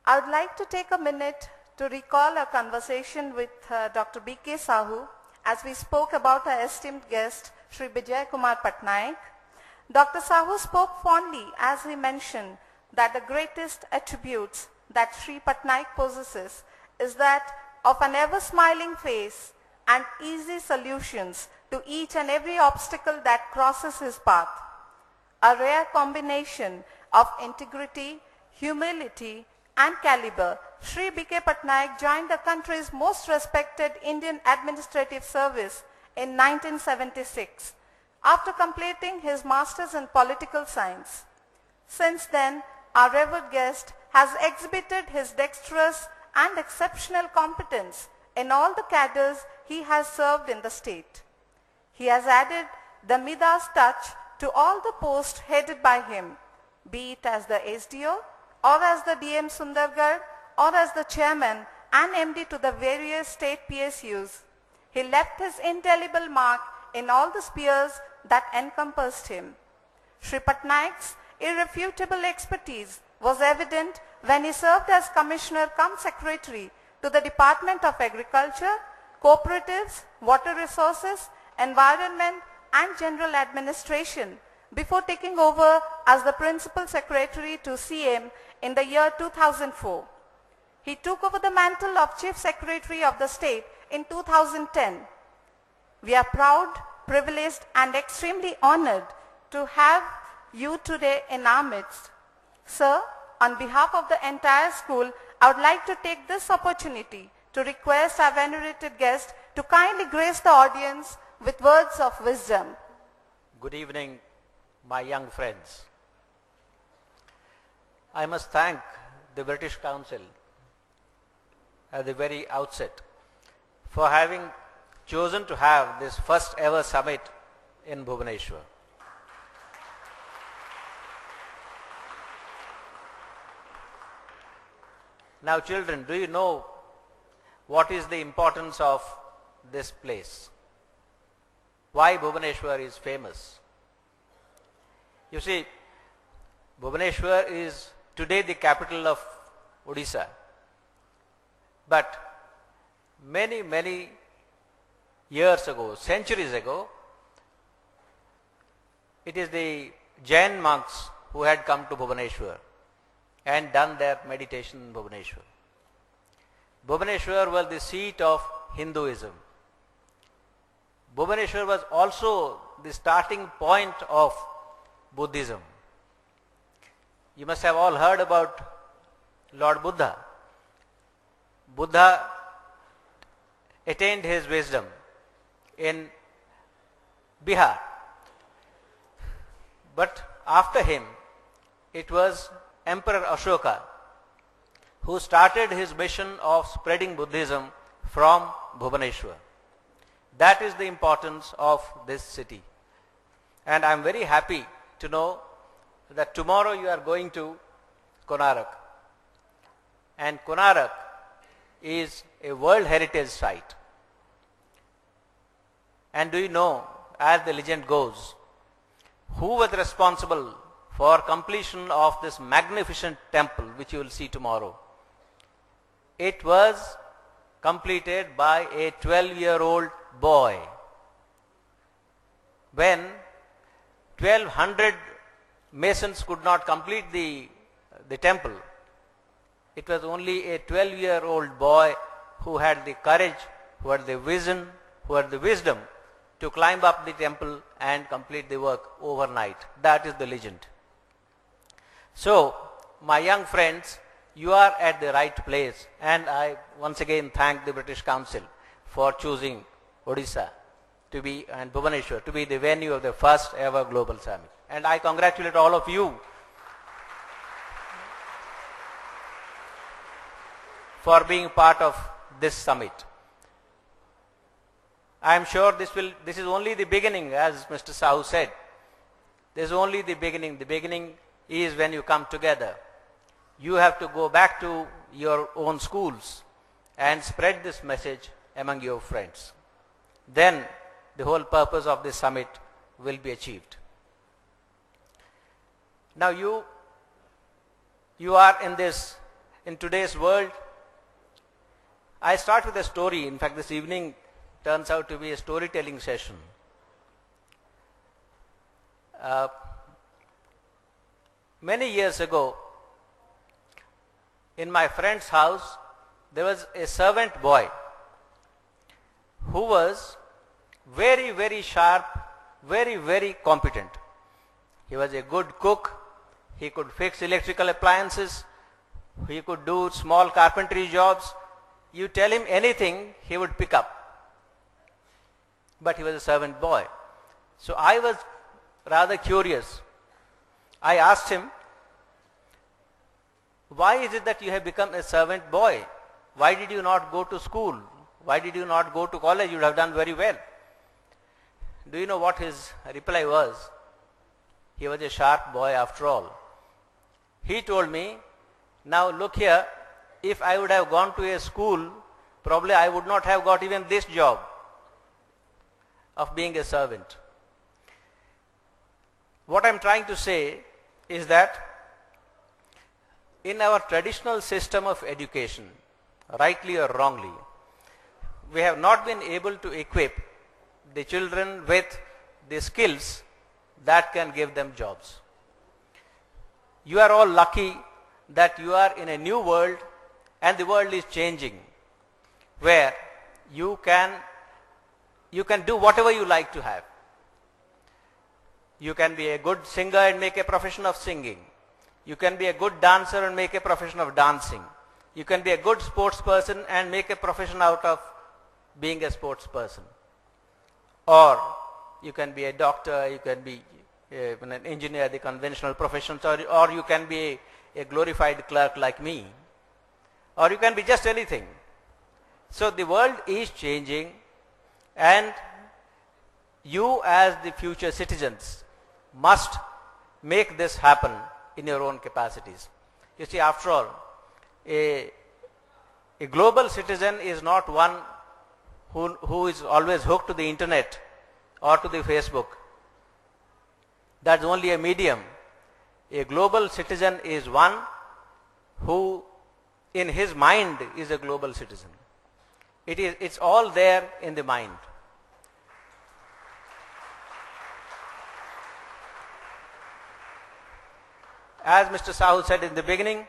I would like to take a minute to recall a conversation with Dr. B.K. Sahu as we spoke about our esteemed guest, Shri Bijay Kumar Patnaik. Dr. Sahu spoke fondly as he mentioned that the greatest attributes that Shri Patnaik possesses is that of an ever-smiling face and easy solutions to each and every obstacle that crosses his path. A rare combination of integrity, humility, and caliber, Shri B.K. Patnaik joined the country's most respected Indian administrative service in 1976 after completing his Masters in Political Science. Since then, our revered guest has exhibited his dexterous and exceptional competence in all the cadres he has served in the state. He has added the Midas touch to all the posts headed by him, be it as the SDO or as the DM Sundargarh or as the chairman and MD to the various state PSUs. He left his indelible mark in all the spheres that encompassed him. Shri Patnaik's irrefutable expertise was evident when he served as Commissioner cum Secretary to the Department of Agriculture, Cooperatives, Water Resources, Environment and General Administration before taking over as the Principal Secretary to CM in the year 2004. He took over the mantle of Chief Secretary of the state in 2010. We are proud, privileged and extremely honored to have you today in our midst. Sir, on behalf of the entire school, I would like to take this opportunity to request our venerated guest to kindly grace the audience with words of wisdom. Good evening, my young friends. I must thank the British Council at the very outset for having chosen to have this first ever summit in Bhubaneswar. Now children, do you know what is the importance of this place? Why Bhubaneswar is famous? You see, Bhubaneswar is today the capital of Odisha. But many years ago, centuries ago, it is the Jain monks who had come to Bhubaneswar and done their meditation in Bhubaneswar. Bhubaneswar was the seat of Hinduism. Bhubaneswar was also the starting point of Buddhism. You must have all heard about Lord Buddha. Buddha attained his wisdom in Bihar. But after him, it was Emperor Ashoka who started his mission of spreading Buddhism from Bhubaneswar. That is the importance of this city. And I am very happy to know that tomorrow you are going to Konark. And Konark is a World Heritage Site. And do you know, as the legend goes, who was responsible for completion of this magnificent temple which you will see tomorrow? It was completed by a 12-year-old boy. When 1200 masons could not complete the temple, it was only a 12-year-old boy who had the courage, who had the vision, who had the wisdom to climb up the temple and complete the work overnight. That is the legend. So, my young friends, you are at the right place, and I once again thank the British Council for choosing Odisha to be and Bhubaneswar to be the venue of the first ever global summit. And I congratulate all of you for being part of this summit. I am sure this is only the beginning, as Mr. Sahu said. This is only the beginning. The beginning is when you come together. You have to go back to your own schools and spread this message among your friends. Then the whole purpose of this summit will be achieved. Now you are in this in today's world. I start with a story. In fact, this evening turns out to be a storytelling session. Many years ago, in my friend's house, there was a servant boy who was very, very sharp, very, very competent. He was a good cook. He could fix electrical appliances. He could do small carpentry jobs. You tell him anything, he would pick up. But he was a servant boy. So I was rather curious. I asked him, why is it that you have become a servant boy? Why did you not go to school? Why did you not go to college? You would have done very well. Do you know what his reply was? He was a sharp boy after all. He told me, now look here, if I would have gone to a school, probably I would not have got even this job of being a servant. What I am trying to say is that in our traditional system of education, rightly or wrongly, we have not been able to equip the children with the skills that can give them jobs. You are all lucky that you are in a new world and the world is changing, where you can do whatever you like to have. You can be a good singer and make a profession of singing. You can be a good dancer and make a profession of dancing. You can be a good sports person and make a profession out of being a sports person. Or you can be a doctor, you can be an engineer, the conventional professions, or you can be a glorified clerk like me. Or you can be just anything. So the world is changing, and you as the future citizens must make this happen in your own capacities. You see, after all, a global citizen is not one who is always hooked to the internet or to the Facebook. That's only a medium. A global citizen is one who in his mind is a global citizen. It's all there in the mind. As Mr. Sahu said in the beginning,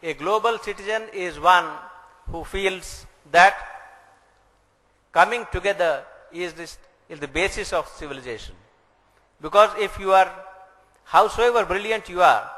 a global citizen is one who feels that coming together is the basis of civilization. Because if you are, howsoever brilliant you are,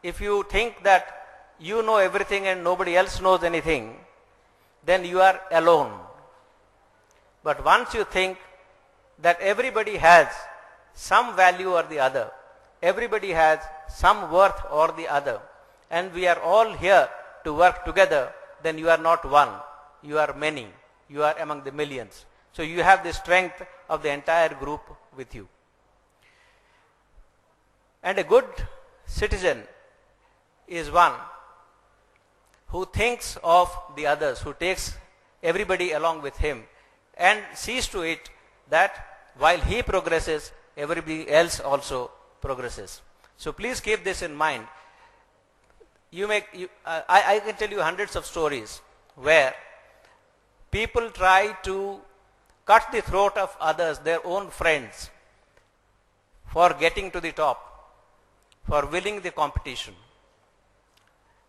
if you think that you know everything and nobody else knows anything, then you are alone. But once you think that everybody has some value or the other, everybody has some worth or the other, and we are all here to work together, then you are not one, you are many, you are among the millions. So you have the strength of the entire group with you. And a good citizen is one who thinks of the others, who takes everybody along with him and sees to it that while he progresses, everybody else also progresses. So please keep this in mind. I can tell you hundreds of stories where people try to cut the throat of others, their own friends, for getting to the top, for winning the competition.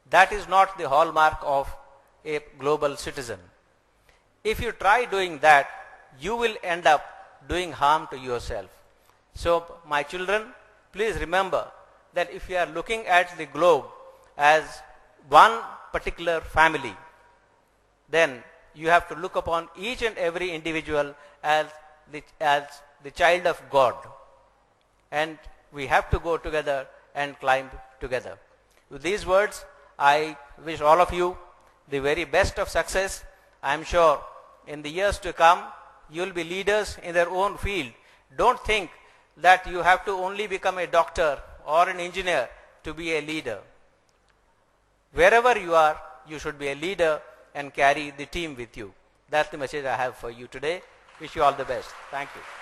That is not the hallmark of a global citizen. If you try doing that, you will end up doing harm to yourself. So, my children, please remember that if you are looking at the globe as one particular family, then you have to look upon each and every individual as the child of God. And we have to go together and climb together. With these words, I wish all of you the very best of success. I am sure in the years to come, you will be leaders in their own field. Don't think that you have to only become a doctor or an engineer to be a leader. Wherever you are, you should be a leader and carry the team with you. That's the message I have for you today. Wish you all the best. Thank you.